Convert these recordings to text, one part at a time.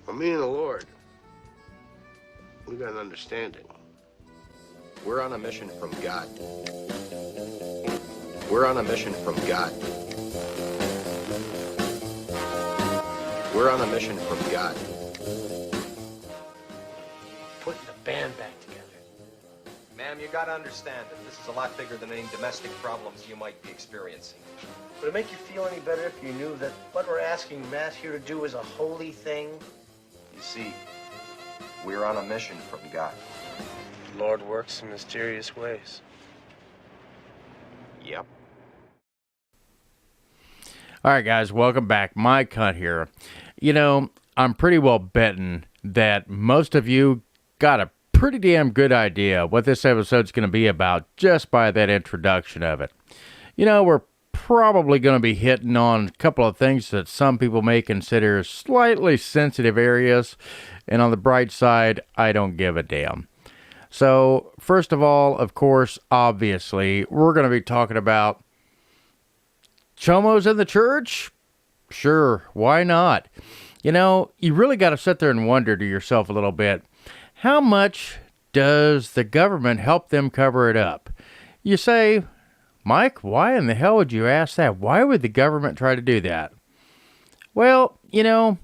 For me and the Lord, we got an understanding. We're on a mission from God. We're on a mission from God. We're on a mission from God. Putting the band back together. Ma'am, you gotta understand that this is a lot bigger than any domestic problems you might be experiencing. Would it make you feel any better if you knew that what we're asking Mass here to do is a holy thing? You see, we're on a mission from God. The Lord works in mysterious ways. Yep. All right, guys, welcome back. Mike Hunt here. You know, I'm pretty well betting that most of you got a pretty damn good idea what this episode's going to be about just by that introduction of it. You know, we're probably going to be hitting on a couple of things that some people may consider slightly sensitive areas, and on the bright side, I don't give a damn. So, first of all, of course, obviously, we're going to be talking about chomos in the church? Sure, why not? You know, you really got to sit there and wonder to yourself a little bit, how much does the government help them cover it up? You say, Mike, why in the hell would you ask that? Why would the government try to do that? Well, you know,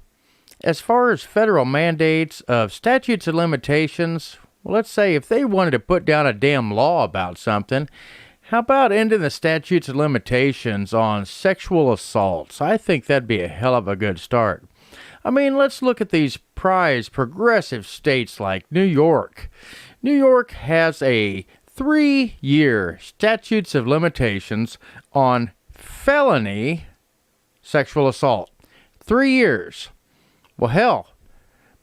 as far as federal mandates of statutes of limitations, well, let's say if they wanted to put down a damn law about something, how about ending the statutes of limitations on sexual assaults? I think that'd be a hell of a good start. I mean, let's look at these prized progressive states like New York. New York has a 3-year statutes of limitations on felony sexual assault. 3 years. Well, hell,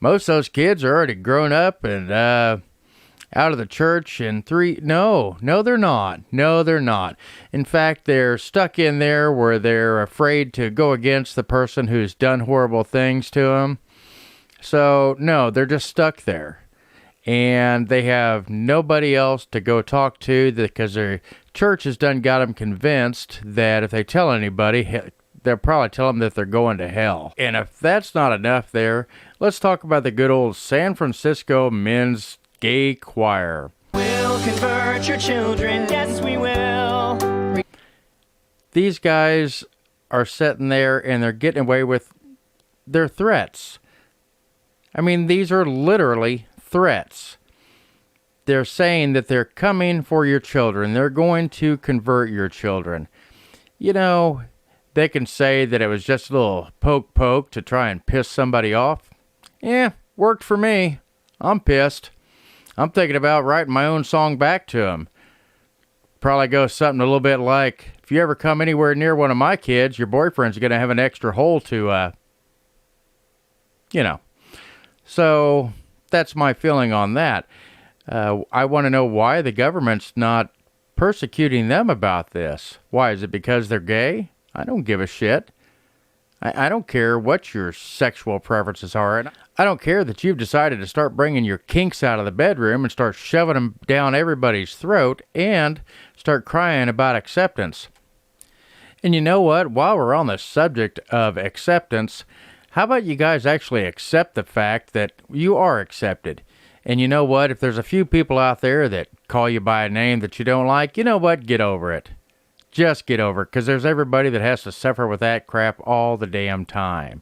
most of those kids are already grown up and out of the church in No, they're not. No, they're not. In fact, they're stuck in there where they're afraid to go against the person who's done horrible things to them. So, no, they're just stuck there. And they have nobody else to go talk to because their church has done got them convinced that if they tell anybody, they'll probably tell them that they're going to hell. And if that's not enough there, let's talk about the good old San Francisco men's gay choir. We'll convert your children, yes we will. These guys are sitting there and they're getting away with their threats. I mean, these are literally threats. They're saying that they're coming for your children. They're going to convert your children. You know, they can say that it was just a little poke to try and piss somebody off. Yeah, worked for me. I'm pissed. I'm thinking about writing my own song back to them. Probably goes something a little bit like, if you ever come anywhere near one of my kids, your boyfriend's going to have an extra hole to, you know. So that's my feeling on that. I want to know why the government's not persecuting them about this. Why? Is it because they're gay? I don't give a shit. I don't care what your sexual preferences are. And I don't care that you've decided to start bringing your kinks out of the bedroom and start shoving them down everybody's throat and start crying about acceptance. And you know what? While we're on the subject of acceptance, how about you guys actually accept the fact that you are accepted? And you know what? If there's a few people out there that call you by a name that you don't like, you know what? Get over it. Just get over it, because there's everybody that has to suffer with that crap all the damn time.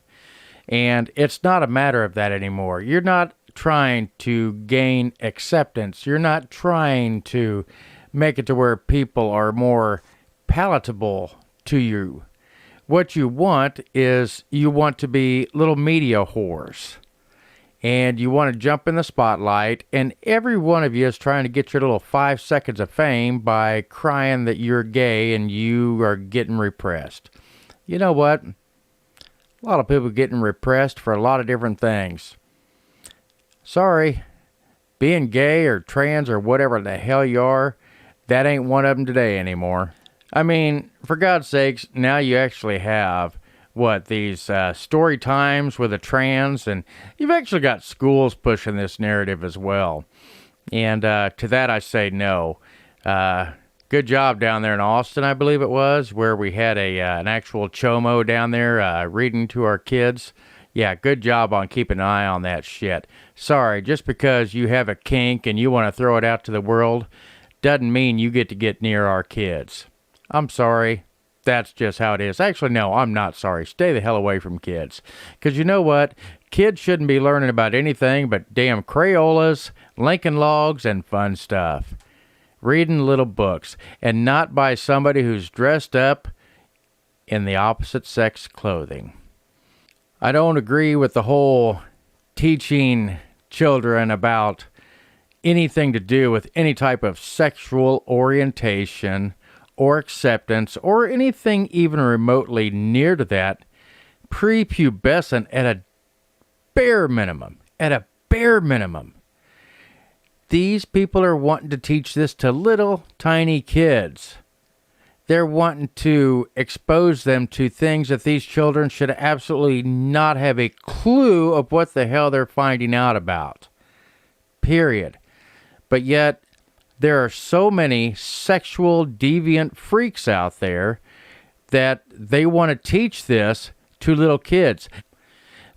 And it's not a matter of that anymore. You're not trying to gain acceptance. You're not trying to make it to where people are more palatable to you. What you want is you want to be little media whores. And you want to jump in the spotlight, and every one of you is trying to get your little 5 seconds of fame by crying that you're gay and you are getting repressed. You know what? A lot of people getting repressed for a lot of different things. Sorry, being gay or trans or whatever the hell you are, that ain't one of them today anymore. I mean, for God's sakes, now you actually have these story times with a trans, and you've actually got schools pushing this narrative as well. And to that I say no. Good job down there in Austin, I believe it was, where we had an actual chomo down there reading to our kids. Yeah, good job on keeping an eye on that shit. Sorry, just because you have a kink and you want to throw it out to the world doesn't mean you get to get near our kids. I'm sorry. That's just how it is. Actually, no, I'm not sorry. Stay the hell away from kids. Because you know what? Kids shouldn't be learning about anything but damn Crayolas, Lincoln Logs, and fun stuff. Reading little books, and not by somebody who's dressed up in the opposite sex clothing. I don't agree with the whole teaching children about anything to do with any type of sexual orientation or acceptance or anything even remotely near to that prepubescent at a bare minimum. At a bare minimum. These people are wanting to teach this to little tiny kids. They're wanting to expose them to things that these children should absolutely not have a clue of what the hell they're finding out about. Period. But yet, there are so many sexual deviant freaks out there that they want to teach this to little kids.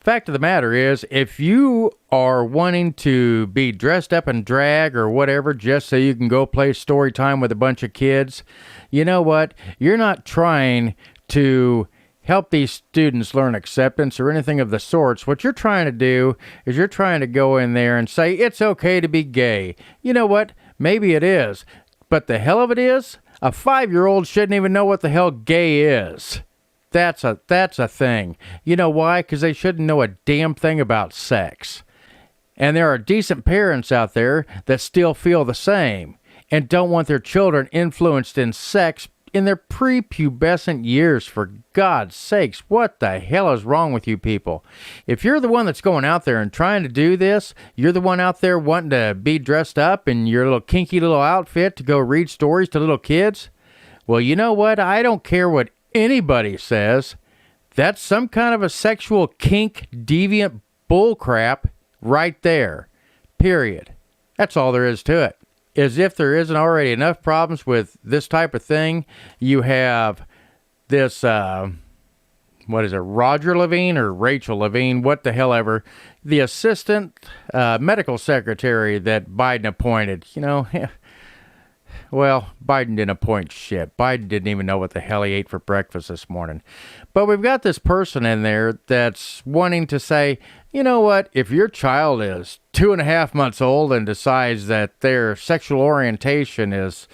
Fact of the matter is, if you are wanting to be dressed up in drag or whatever just so you can go play story time with a bunch of kids, you know what? You're not trying to help these students learn acceptance or anything of the sorts. What you're trying to do is you're trying to go in there and say, it's okay to be gay. You know what? Maybe it is. But the hell of it is, a 5-year-old shouldn't even know what the hell gay is. That's a thing. You know why? Because they shouldn't know a damn thing about sex. And there are decent parents out there that still feel the same and don't want their children influenced in sex in their prepubescent years. For God's sakes, what the hell is wrong with you people? If you're the one that's going out there and trying to do this, you're the one out there wanting to be dressed up in your little kinky little outfit to go read stories to little kids, well, you know what? I don't care what anybody says. That's some kind of a sexual kink deviant bullcrap right there. Period. That's all there is to it. As if there isn't already enough problems with this type of thing, you have this, what is it, Roger Levine or Rachel Levine, what the hell ever, the assistant medical secretary that Biden appointed. You know, well, Biden didn't appoint shit. Biden didn't even know what the hell he ate for breakfast this morning. But we've got this person in there that's wanting to say, you know what, if your child is 2.5 months old and decides that their sexual orientation is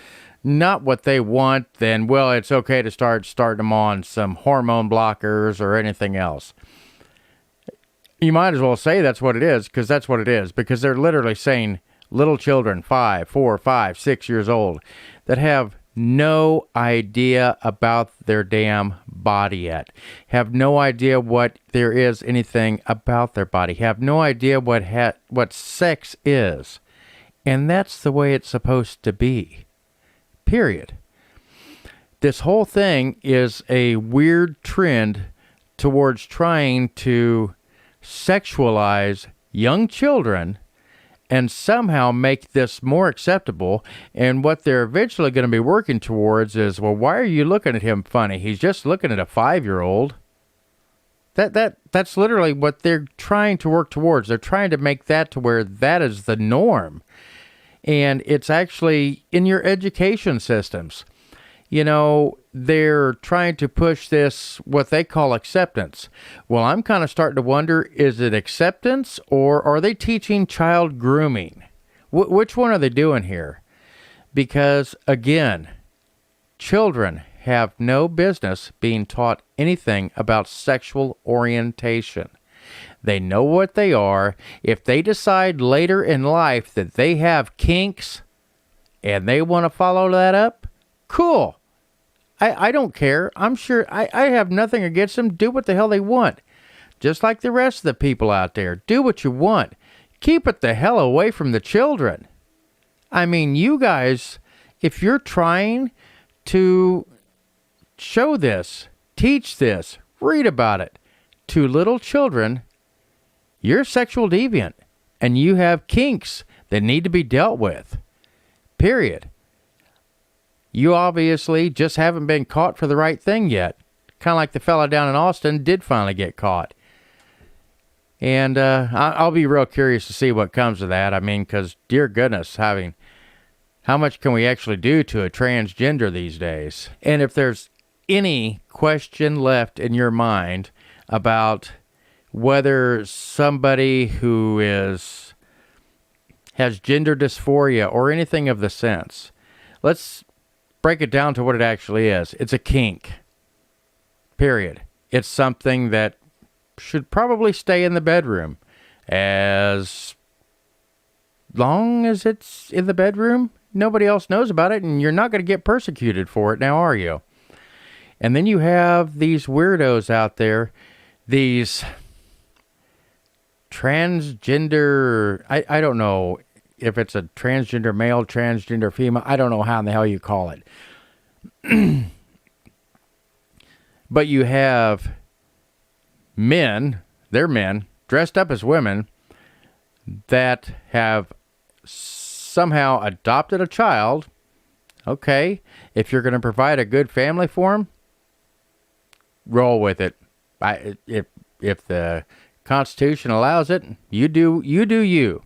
not what they want, then, well, it's okay to start them on some hormone blockers or anything else. You might as well say that's what it is, because that's what it is, because they're literally saying little children, 5, 4, 5, 6 years old, that have no idea about their damn body yet, have no idea what there is anything about their body, have no idea what sex is, and that's the way it's supposed to be. Period. This whole thing is a weird trend towards trying to sexualize young children and somehow make this more acceptable. And what they're eventually going to be working towards is, well, why are you looking at him funny? He's just looking at a 5-year-old. That's literally what they're trying to work towards. They're trying to make that to where that is the norm. And it's actually in your education systems. You know, they're trying to push this, what they call acceptance. Well, I'm kind of starting to wonder, is it acceptance or are they teaching child grooming? Which one are they doing here? Because, again, children have no business being taught anything about sexual orientation. They know what they are. If they decide later in life that they have kinks and they want to follow that up, cool. I don't care. I'm sure I have nothing against them. Do what the hell they want. Just like the rest of the people out there. Do what you want. Keep it the hell away from the children. I mean, you guys, if you're trying to show this, teach this, read about it to little children, you're a sexual deviant and you have kinks that need to be dealt with. Period. You obviously just haven't been caught for the right thing yet. Kind of like the fella down in Austin did finally get caught. And I'll be real curious to see what comes of that. I mean, because, dear goodness, how much can we actually do to a transgender these days? And if there's any question left in your mind about whether somebody who has gender dysphoria or anything of the sense, let's break it down to what it actually is. It's a kink. Period. It's something that should probably stay in the bedroom as long as it's in the bedroom. Nobody else knows about it, and you're not going to get persecuted for it now, are you? And then you have these weirdos out there, these transgender, I don't know if it's a transgender male, transgender female, I don't know how in the hell you call it. But you have men, they're men, dressed up as women that have somehow adopted a child. Okay, if you're going to provide a good family for them, roll with it. If the Constitution allows it, you do you.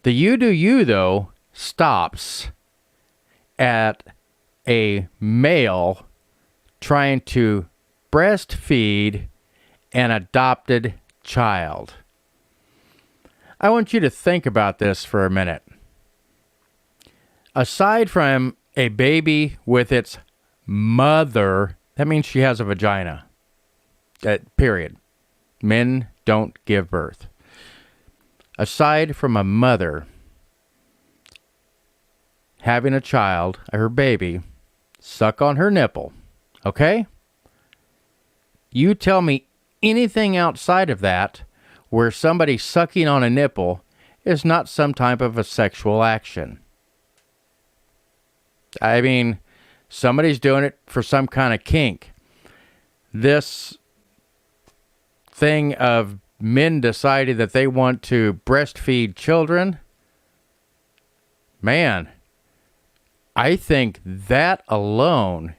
The you do you, though, stops at a male trying to breastfeed an adopted child. I want you to think about this for a minute. Aside from a baby with its mother, that means she has a vagina. Period. Men don't give birth. Aside from a mother having a child, her baby, suck on her nipple, okay? You tell me anything outside of that where somebody sucking on a nipple is not some type of a sexual action. I mean, somebody's doing it for some kind of kink. This thing of men deciding that they want to breastfeed children, man, I think that alone,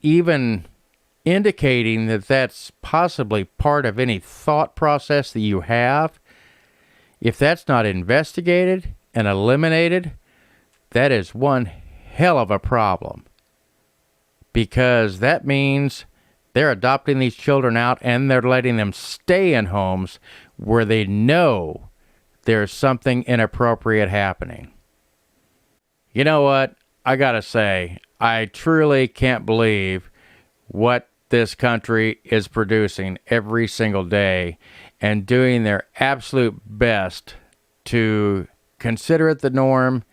even indicating that that's possibly part of any thought process that you have, if that's not investigated and eliminated, that is one hell of a problem. Because that means they're adopting these children out and they're letting them stay in homes where they know there's something inappropriate happening. You know what? I gotta say, I truly can't believe what this country is producing every single day and doing their absolute best to consider it the norm.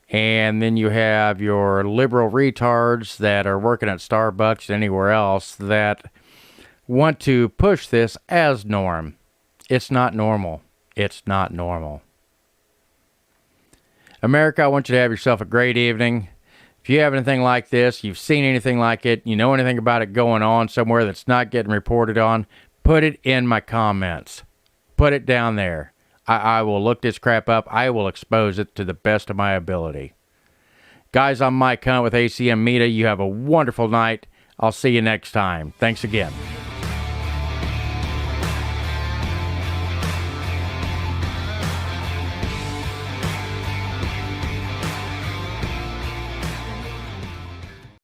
And then you have your liberal retards that are working at Starbucks and anywhere else that want to push this as norm. It's not normal. It's not normal. America, I want you to have yourself a great evening. If you have anything like this, you've seen anything like it, you know anything about it going on somewhere that's not getting reported on, put it in my comments. Put it down there. I will look this crap up. I will expose it to the best of my ability. Guys, I'm Mike Hunt with ACM Media. You have a wonderful night. I'll see you next time. Thanks again.